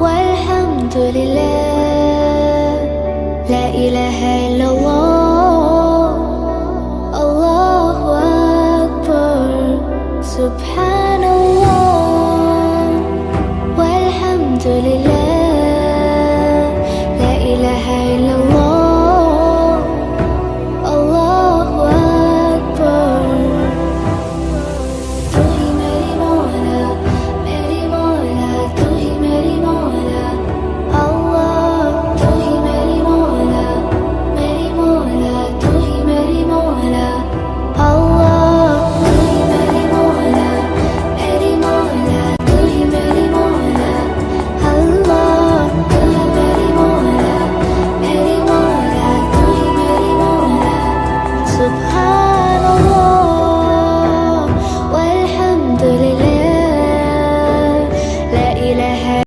والحمد لله لا إله إلا الله الله أكبر سبحان الله والحمد لله